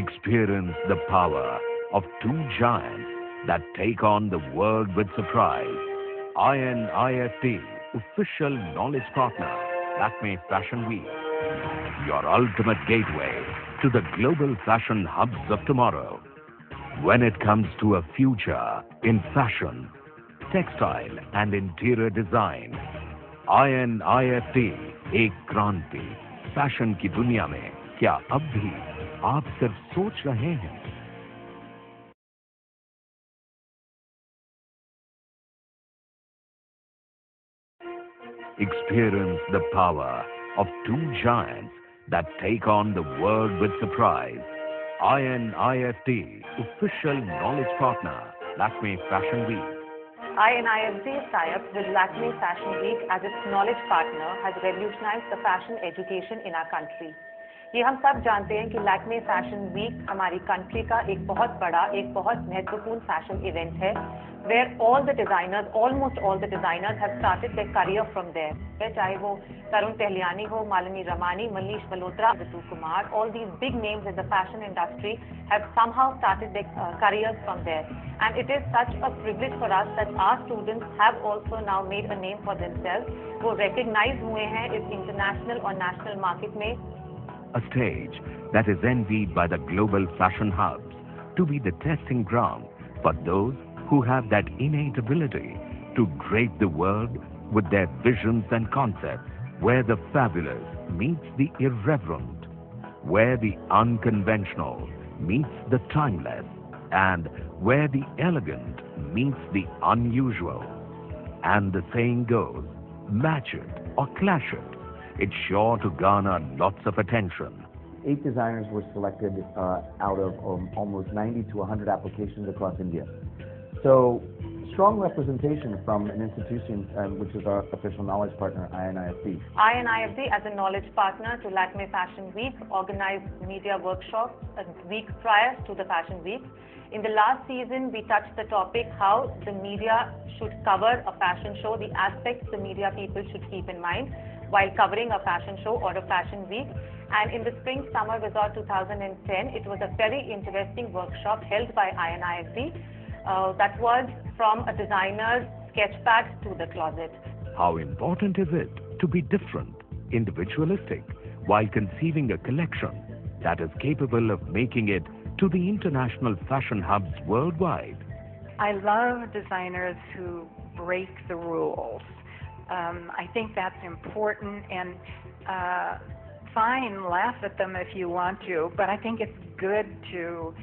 Experience the power of two giants that take on the world with surprise. INIFT, official knowledge partner, Lakme Fashion Week. Your ultimate gateway to the global fashion hubs of tomorrow. When it comes to a future in fashion, textile and interior design, INIFT एक क्रांति fashion की दुनिया में क्या अब भी आप सिर्फ सोच रहे हैं? Experience the power of two giants that take on the world with surprise. INIFT, official knowledge partner, Lakme Fashion Week. INIFT's tie-up with Lakme Fashion Week as its knowledge partner has revolutionized the fashion education in our country. ये हम सब जानते हैं कि Lakme fashion week हमारी country का एक बहुत बड़ा, एक बहुत महत्वपूर्ण फैशन इवेंट है, where all the designers, almost all the designers have started their career from there. चाहे वो तरुण टहलियानी हो, मालिनी रमानी, मनीष मल्होत्रा, ऋतु Kumar, all these big names in the fashion industry have somehow started their careers from there. And it is such a privilege for us that our students have also now made a name for themselves. वो recognize हुए हैं इस international और national market में. A stage that is envied by the global fashion hubs to be the testing ground for those who have that innate ability to drape the world with their visions and concepts, where the fabulous meets the irreverent, where the unconventional meets the timeless, and where the elegant meets the unusual. And the saying goes, match it or clash it. It's sure to garner lots of attention. 8 designers were selected out of almost 90 to 100 applications across India. So, strong representation from an institution which is our official knowledge partner, INIFT. INIFT, as a knowledge partner to Lakme Fashion Week, organized media workshops a week prior to the Fashion Week. In the last season, we touched the topic how the media should cover a fashion show, the aspects the media people should keep in mind while covering a fashion show or a fashion week. And in the Spring Summer Resort 2010, it was a very interesting workshop held by INIFT that was from a designer's sketchpad to the closet. How important is it to be different, individualistic, while conceiving a collection that is capable of making it to the international fashion hubs worldwide? I love designers who break the rules. I think that's important, and fine, laugh at them if you want to, but I think it's good to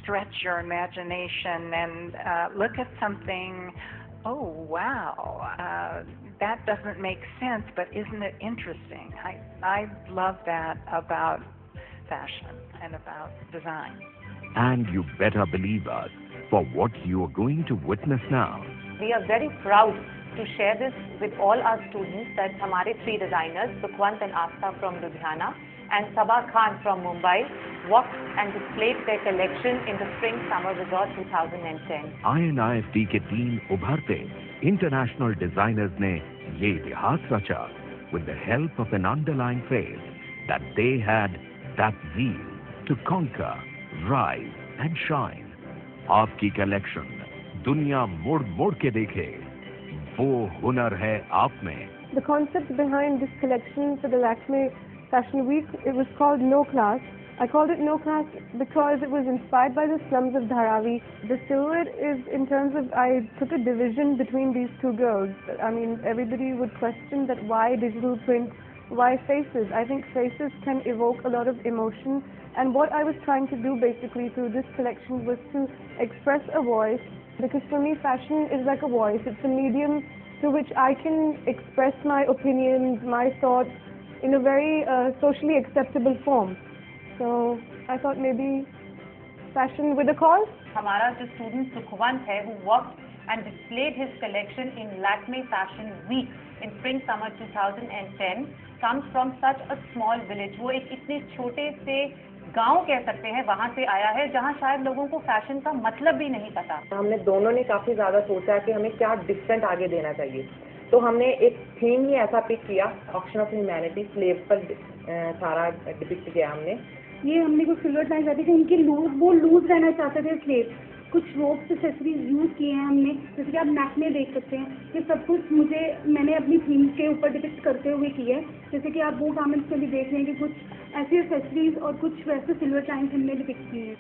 stretch your imagination and look at something, oh wow, that doesn't make sense, but isn't it interesting? I love that about fashion and about design. And you better believe us for what you are going to witness now. We are very proud to share this with all our students that हमारे 3 designers, Sukhwant and Asta from Ludhiana and Sabah Khan from Mumbai, walked and displayed their collection in the Spring Summer Resort 2010. INIFT के 3 उभरते international designers ने ये इतिहास रचा with the help of an underlying faith that they had that zeal to conquer, rise and shine. आपकी collection दुनिया मोड़ के देखे, वो हुनर है आप में. The concept behind this collection for the Lakme Fashion Week, it was called No Class. I called it No Class because it was inspired by the slums of Dharavi. The silhouette is in terms of, I took a division between these 2 girls. I mean, everybody would question that why digital print, why faces? I think faces can evoke a lot of emotion, and what I was trying to do basically through this collection was to express a voice, because for me fashion is like a voice. It's a medium through which I can express my opinions, my thoughts in a very socially acceptable form. So I thought maybe fashion with a cause. हमारा जो student Sukhwant है, who walked and displayed his collection in Lakme Fashion Week in Spring Summer 2010, comes from such a small village. वो एक इतने छोटे से गांव कह सकते हैं, वहाँ से आया है जहाँ शायद लोगों को फैशन का मतलब भी नहीं पता. हमने दोनों ने काफ़ी ज़्यादा सोचा कि हमें क्या डिफरेंट आगे देना चाहिए, तो हमने एक थीम ही ऐसा पिक किया, ऑक्शन ऑफ ह्यूमैनिटी, स्लेव पर सारा डिपिक्ट किया हमने. ये हमने कुछ सिल्वर लाइन रहती थी, उनकी लूज रहना चाहते थे, इसलिए कुछ रोप्स एक्सेसरीज यूज़ किए हैं हमने, जैसे कि आप नेक में देख सकते हैं। ये सब कुछ मैंने अपनी थीम के ऊपर डिपिक्ट करते हुए किया है, जैसे कि आप वो गारमेंट्स में भी देख रहे हैं कि कुछ ऐसी एक्सेसरीज और कुछ वैसे सिल्वर लाइन्स हमने डिपिक्ट किए हैं।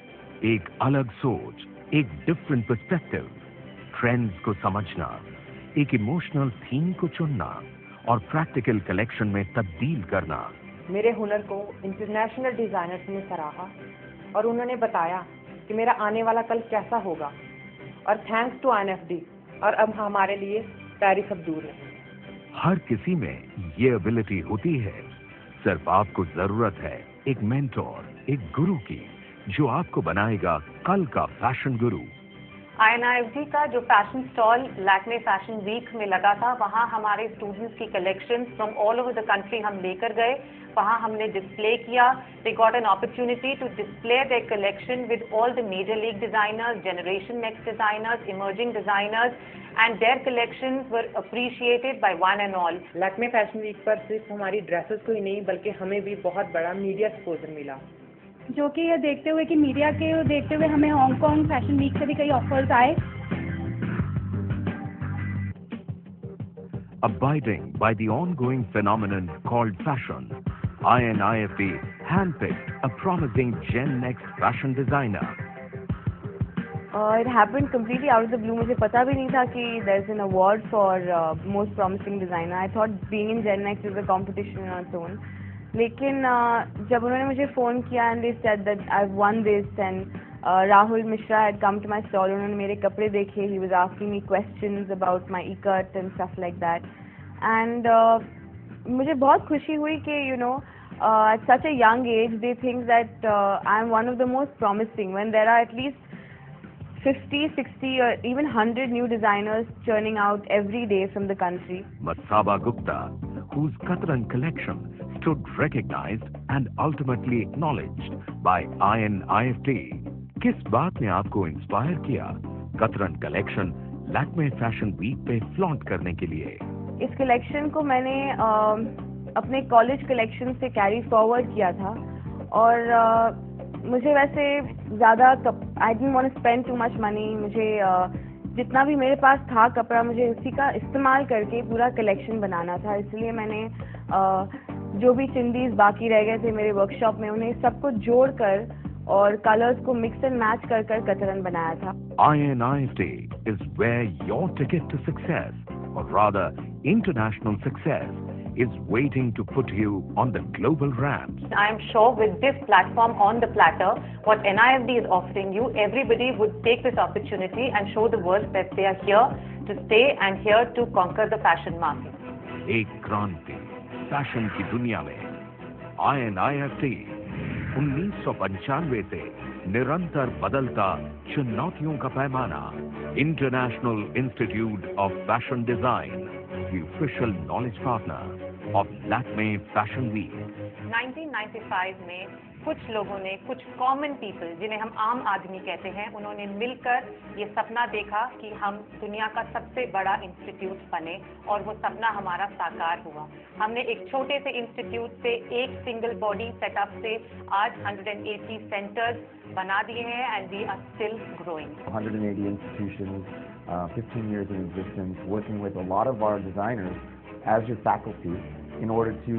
एक अलग सोच, एक डिफरेंट पर्सपेक्टिव, ट्रेंड्स को समझना, एक इमोशनल थीम को चुनना और प्रैक्टिकल कलेक्शन में तब्दील करना। मेरे हुनर को इंटरनेशनल डिज़ाइनर्स ने सराहा और उन्होंने बताया कि मेरा आने वाला कल कैसा होगा, और थैंक्स टू INFD, और अब हमारे लिए पेरिस अब दूर है। हर किसी में ये एबिलिटी होती है, सिर्फ आपको जरूरत है एक मेंटोर, एक गुरु की, जो आपको बनाएगा कल का फैशन गुरु। INIFD का जो fashion stall Lakme fashion week में लगा था, वहाँ हमारे स्टूडेंट्स की collections from all over the country हम लेकर गए, वहाँ हमने डिस्प्ले किया। They got an opportunity to display their collection with all the major league designers, generation next designers, emerging designers, and their collections were appreciated by one and all. Lakme fashion week पर सिर्फ हमारी dresses को ही नहीं, बल्कि हमें भी बहुत बड़ा मीडिया एक्सपोजर मिला, जो कि ये देखते हुए कि मीडिया के देखते हुए हमें हांगकांग फैशन वीक से भी कई ऑफर्स आए। Abiding by the ongoing phenomenon called fashion, INIFD handpicked a promising Gen Next fashion designer. It happened completely out of the blue. मुझे पता भी नहीं था कि there's an award for most promising designer. I thought being in Gen Next is a competition on its own. लेकिन जब उन्होंने मुझे फ़ोन किया and they said that I've won this and Rahul Mishra had come to my stall, उन्होंने मेरे कपड़े देखे, he was asking me questions about my e-cut and stuff like that, and मुझे बहुत खुशी हुई कि at such a young age they think that I'm one of the most promising when there are at least 50, 60 or even 100 new designers churning out every day from the country. Matsaba Gupta, whose Katran collection stood recognized and ultimately acknowledged by INIFD. किस बात ने आपको inspire किया Katran collection Lakme fashion week पे flaunt करने के लिए? इस कलेक्शन को मैंने अपने कॉलेज कलेक्शन से कैरी फॉरवर्ड किया था, और मुझे वैसे ज़्यादा I didn't want to spend too much money. मुझे जितना भी मेरे पास था कपड़ा, मुझे उसी का इस्तेमाल करके पूरा कलेक्शन बनाना था, इसलिए मैंने जो भी चिंदीज बाकी रह गए थे मेरे वर्कशॉप में, उन्हें सबको जोड़कर और कलर्स को मिक्स एंड मैच कर कतरन बनाया था। INIFD is where your ticket to success, or rather international success, is waiting to put you on the global ramps. I am sure with this platform on the platter, what NIFD is offering you, everybody would take this opportunity and show the world that they are here to stay and here to conquer the fashion market. एक क्रांति fashion की दुनिया में INIFD 1995 से निरंतर बदलता चुनौतियों का पैमाना, international institute of fashion design, the official knowledge partner of Lakme Fashion Week. 1995 में कुछ लोगों ने, कुछ कॉमन पीपल जिन्हें हम आम आदमी कहते हैं, उन्होंने मिलकर ये सपना देखा कि हम दुनिया का सबसे बड़ा इंस्टीट्यूट बने, और वो सपना हमारा साकार हुआ। हमने एक छोटे से इंस्टीट्यूट से, एक सिंगल बॉडी सेटअप से आज 180 सेंटर्स बना दिए हैं, and we are still growing. 180 institutions, 15 years in existence, working with a lot of our designers as your faculty in order to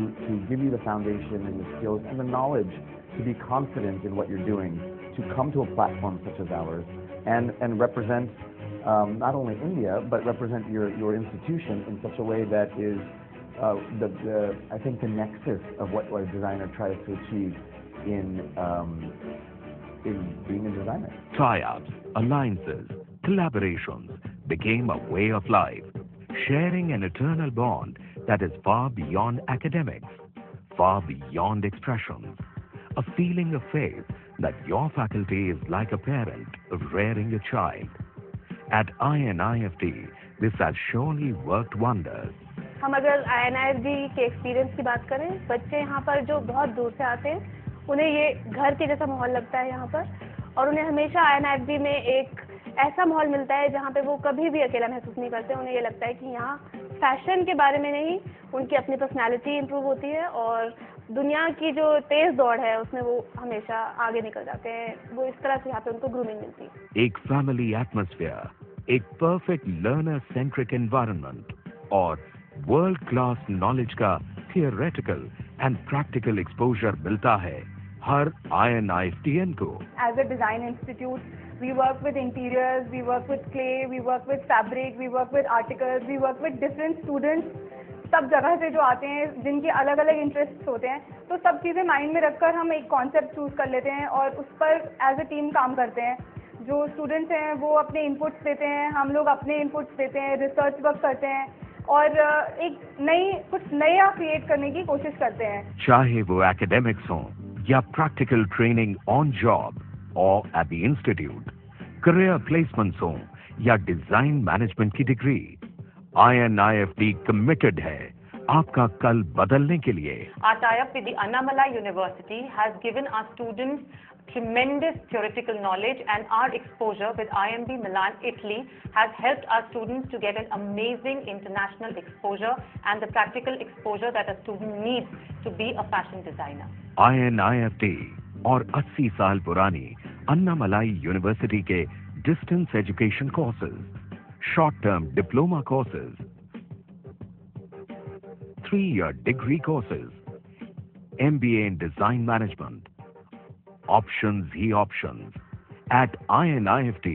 give you the foundation and the skills and the knowledge to be confident in what you're doing, to come to a platform such as ours and represent not only India, but represent your institution in such a way that is I think the nexus of what a designer tries to achieve in being a designer. Tie-ups, alliances, collaborations became a way of life, sharing an eternal bond that is far beyond academics, far beyond expressions. A feeling of faith that your faculty is like a parent rearing a child. At INIFD, this has surely worked wonders. हम अगर INIFD के experience की बात करें, बच्चे यहाँ पर जो बहुत दूर से आते हैं, उन्हें ये घर के जैसा माहौल लगता है यहाँ पर, और उन्हें हमेशा INIFD में एक ऐसा माहौल मिलता है जहाँ पे वो कभी भी अकेला महसूस नहीं करते। उन्हें ये लगता है कि यहाँ फैशन के बारे में नहीं, उनकी अपनी पर्सनालिटी इम्प्रूव होती है और दुनिया की जो तेज दौड़ है उसमें वो हमेशा आगे निकल जाते हैं, वो इस तरह से यहाँ पे उनको ग्रूमिंग मिलती है। एक फैमिली एटमॉस्फेयर, एक परफेक्ट लर्नर सेंट्रिक एनवायरनमेंट और वर्ल्ड क्लास नॉलेज का थियोरेटिकल एंड प्रैक्टिकल एक्सपोजर मिलता है हर INIFTN को। As a design institute, we work with interiors, we work with clay, we work with fabric, we work with articles, we work with different students, सब जगह से जो आते हैं जिनके अलग अलग इंटरेस्ट होते हैं, तो सब चीज़ें माइंड में रखकर हम एक कॉन्सेप्ट चूज कर लेते हैं और उस पर एज ए टीम काम करते हैं। जो स्टूडेंट्स हैं वो अपने इनपुट्स देते हैं, हम लोग अपने इनपुट्स देते हैं, रिसर्च वर्क करते हैं और एक कुछ नया क्रिएट करने की कोशिश करते हैं। चाहे वो एकेडमिक्स हों या प्रैक्टिकल ट्रेनिंग ऑन जॉब और at the institute, career placements हों या डिजाइन मैनेजमेंट की डिग्री, INIFT कमिटेड है आपका कल बदलने के लिए। Our tie-up with the Annamalai University has given our students tremendous theoretical knowledge, and our exposure with IMB Milan, Italy has helped our students to get an amazing international exposure and the practical exposure that a student needs to be a fashion designer. INIFT और 80 साल पुरानी Annamalai university के distance education courses, short term diploma courses, 3-year degree courses, MBA in design management, options he options. At INIFT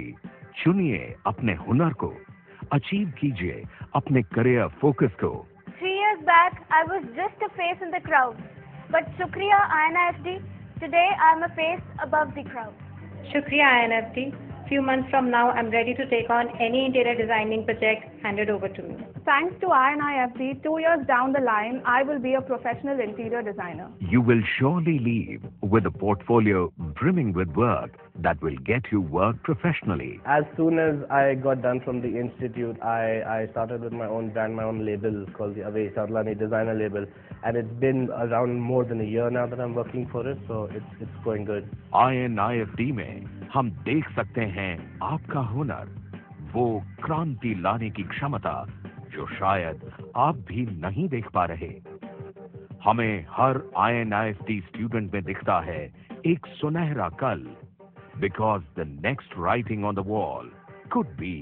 चुनिए अपने हुनर को, achieve कीजिए अपने करियर फोकस को। 3 years back, I was just a face in the crowd, but Shukriya INIFT, today I am a face above the crowd. Shukriya INFT. Few months from now, I'm ready to take on any interior designing project handed over to me. Thanks to INIFT, 2 years down the line, I will be a professional interior designer. You will surely leave with a portfolio brimming with work that will get you work professionally. As soon as I got done from the institute, I started with my own brand, my own label called the Away Sadlani Designer Label, and it's been around more than a year now that I'm working for it, so it's going good. INIFT में हम देख सकते हैं आपका हुनर, वो क्रांति लाने की क्षमता जो शायद आप भी नहीं देख पा रहे। हमें हर INIFT स्टूडेंट में दिखता है एक सुनहरा कल, because the next writing on the wall could be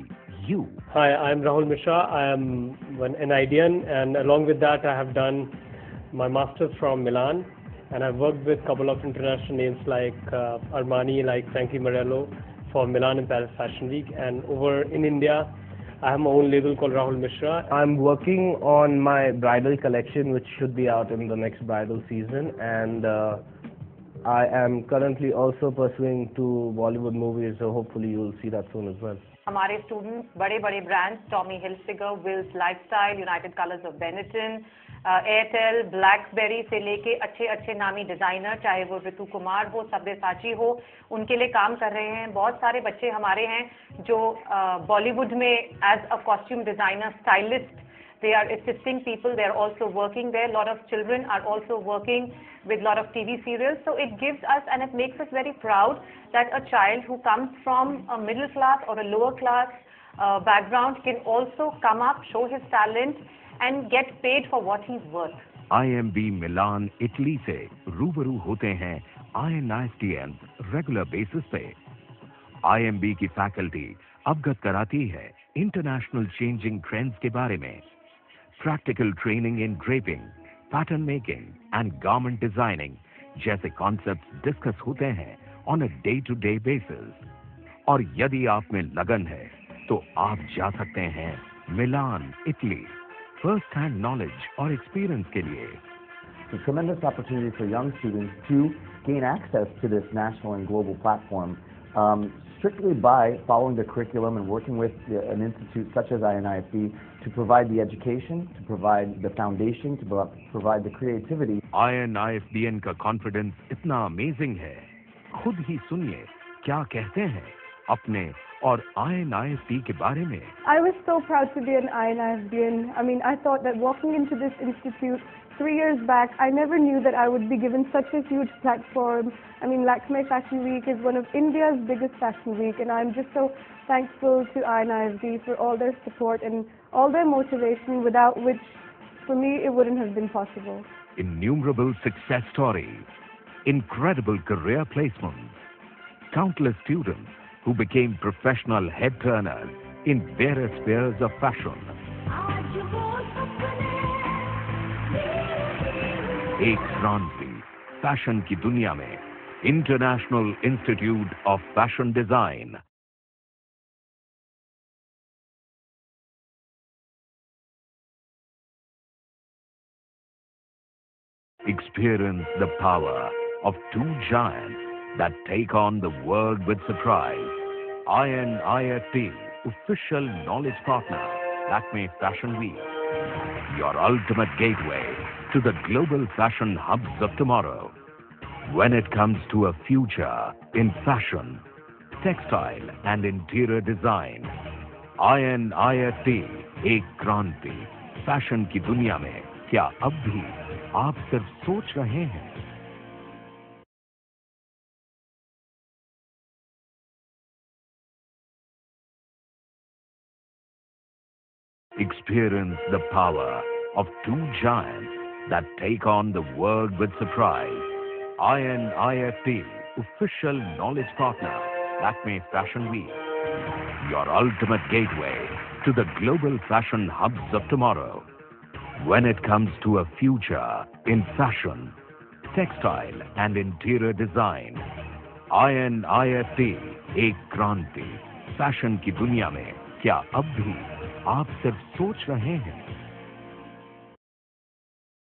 you. Hi, I'm Rahul Mishra. I am an IDN, and along with that I have done my master's from Milan, and I've worked with a couple of international names like Armani, like Frankie Morello for Milan and Paris Fashion Week, and over in India I have my own label called Rahul Mishra. I'm working on my bridal collection, which should be out in the next bridal season, and I am currently also pursuing 2 Bollywood movies, so hopefully you will see that soon as well. हमारे students बड़े बड़े brands, Tommy Hilfiger, Wills Lifestyle, United Colors of Benetton, Airtel, BlackBerry से लेके अच्छे अच्छे नामी designer, चाहे वो ऋतु कुमार हो, सब्यसाची हो, उनके लिए काम कर रहे हैं। बहुत सारे बच्चे हमारे हैं जो बॉलीवुड में as a costume designer, stylist, they are assisting people, they are also working there. A lot of children are also working with a lot of TV serials, so it gives us and it makes us very proud that a child who comes from a middle class or a lower class background can also come up, show his talent and get paid for what he's worth. IMB Milan Italy से रूबरू होते हैं INIFTN regular basis पे। IMB की faculty अवगत कराती है international changing trends के बारे में। Practical training in draping, pattern making and garment designing जैसे कॉन्सेप्ट्स डिस्कस होते हैं on a day to day basis. और यदि आप में लगन है तो आप जा सकते हैं Milan Italy first hand knowledge और एक्सपीरियंस के लिए। It's a tremendous opportunity for young students to gain access to this national and global platform strictly by following the curriculum and working with an institute such as INIFT to provide the education, to provide the foundation, to provide the creativity. INIFTN का confidence इतना amazing है, खुद ही सुनिए क्या कहते हैं अपने और INIFT के बारे में। I was so proud to be an INIFTN. I mean, I thought that walking into this institute 3 years back, I never knew that I would be given such a huge platform. I mean, Lakme Fashion Week is one of India's biggest fashion week, and I'm just so thankful to INIFT for all their support and all their motivation, without which, for me, it wouldn't have been possible. innumerable success stories, incredible career placements, countless students who became professional head turners in various spheres of fashion. एक क्रांति fashion की दुनिया में international institute of fashion design. Experience the power of two giants that take on the world with surprise. INIFT, official knowledge partner, Lakme Fashion Week. Your ultimate gateway to the global fashion hubs of tomorrow. When it comes to a future in fashion, textile and interior design, INIFT, एक क्रांति fashion की दुनिया में क्या अब भी आप सिर्फ सोच रहे हैं? Experience the power of two giants that take on the world with surprise. INIFT, official knowledge partner, Lakme Fashion Week. Your ultimate gateway to the global fashion hubs of tomorrow. When it comes to a future in fashion, textile and interior design, INIFT, एक क्रांति fashion की दुनिया में क्या अब भी आप सिर्फ सोच रहे हैं?